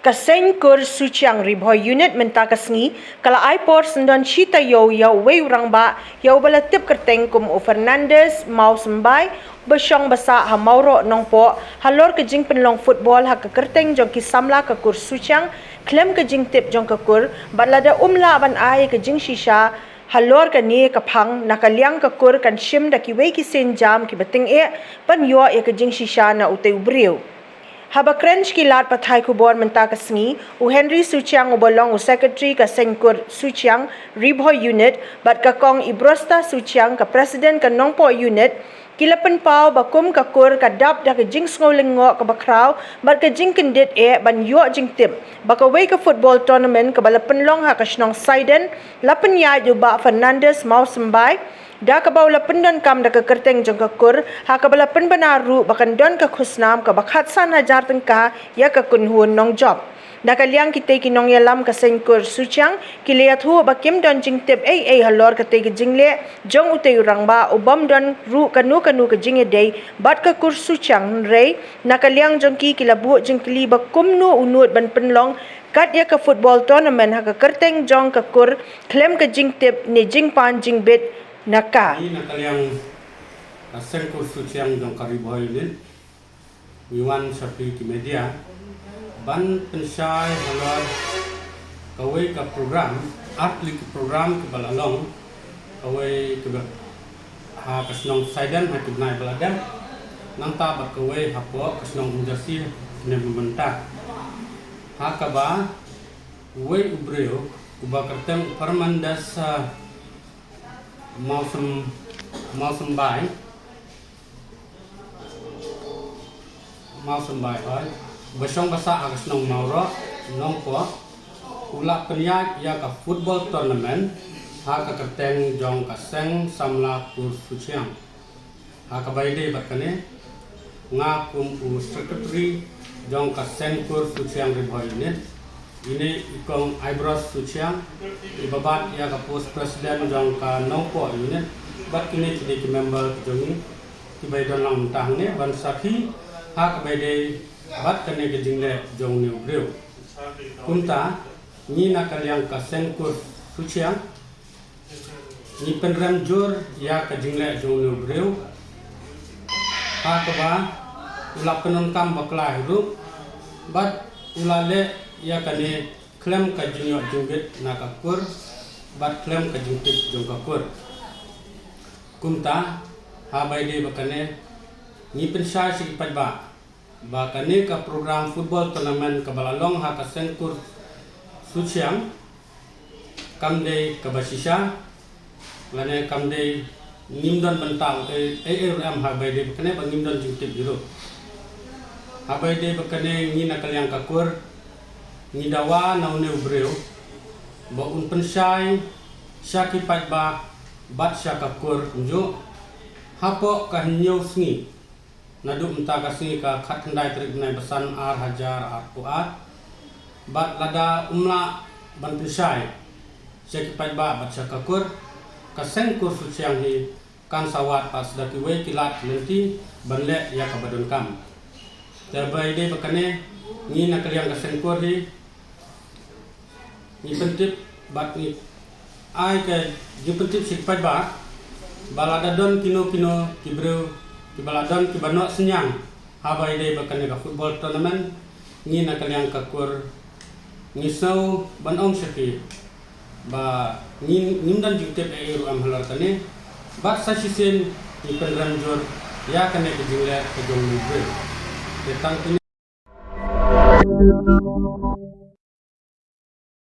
Kaseng kur suciang ribhoi unit mentakasngi kala aipor sendon cita yau wei urang ba yau balatip kerteng kum o Fernandes mau sembai besyong basa ha mauro nongpo halor kejing penlong football ha kerteng jong kisamla ka kur suciang klem kejing tip jong kakur balada umla ban ai kejing shisha halor ka ni kapang nakaliang kakur kan shim da ki wei ki sen jam ki bating ban yo kejing shisha na uteu briu. Haba krench kilat pathai kubor menta kasngi u Henry Suchiang ubolong u secretary ka Sengkur Suchiang Ribhoi unit bat ka kong Ibrosta Suchiang ka president ka Nongpo unit kilapan pau bakum ka kur ka dap da ka jing sngolingo ka bakraw bat ka jing kendit ban yo jing tip baka wei ka football tournament ka balapan long ha ka snong Saiden lapan ya juba Fernandes mau sembai da ka baula pendan kam da ka kerteng jong ka kur ha ka bala pen banaru bakan don ka khusnam ka bakhat san hajar tengka ya ka kunhun nong job da ka liang kitay kinong yalam ka Sengkur Suchiang kiliyat hu bakim don jing tip halor ka tay ka jingle jong utay urang ba ubam don ru kanu ka jing day bat ka kur Suchiang rei na ka liang jong ki kilabu jing kili bakum nu unut ban penlong kat ya ka football tournament ha ka kerteng jong ka kur klem ka jing tip ni jing pan jing bit naka. Ini nakaliang Sengkur Suchiang jong Ribhoi unit wiwan sapi ki media ban pensai halor kawai ka program atli ki program ke balalong kawai ke ha kasnong Saiden ha tunai baladan nang ta bat kawai hapo kasnong ujasi ne mementa ha kaba wei ubreo kuba kerteng Fernandes mau sembai oi besong basa agas nong mauro nong po ulak penyak ya ka football tournament ha ka kerteng jong ka seng samla kur Suchiang ha ka baide bakane nga kum u secretary jong ka Sengkur Suchiang Ribhoi unit ini ikong Ibros Suchiang ibabat ya ka post president jong ka Nongpo unit bat kini jadi ki member jongi ki baidon lang tahne ban sakhi ha ka baide bat kane ke jingle jong ni ubreu kunta ni nakaliang ka Sengkur Suchiang ni penram jor ya ka jingle jong ni ubreu ha ka ba ulap penon kam bakla hiru bat ulale ya kani klem ka jinyo junggit na kakur bat klem ka jungtit jong kakur kumta ha baide bakane ni pensai si padba bakane ka program football tournament ka balalong ha ka Sengkur Suchiang kamde ka basisha lane kamde nimdon bentang ram ha baide bakane bang nimdon jungtit juro ha baide bakane ni nakaliang kakur ni dawa na une ubreu ba un pensai syaki padba bat syakakur unjo hapo ka hinyo sngi nadu mta kasni ka khat handai trik nai besan ar hajar ar kuat bat lada umla ban pensai syaki padba bat syakakur ka Sengkur Suchiang hi kan sawat pas daki we kilat lenti banle ya ka badon kam terbai de bakane ni nakaliang ka Sengkur hi ni pentip bat ni ai ke ji pentip sikpat ba balada don kino kibreu ki baladon ki banok senyang habai dei bakane ka football tournament ni nakaliang ka kur ni sau banong seki ba ni nimdan jitep ru am halar tane bat sasisen ni penran jor ya kane ke jingle ke jong ni breu detang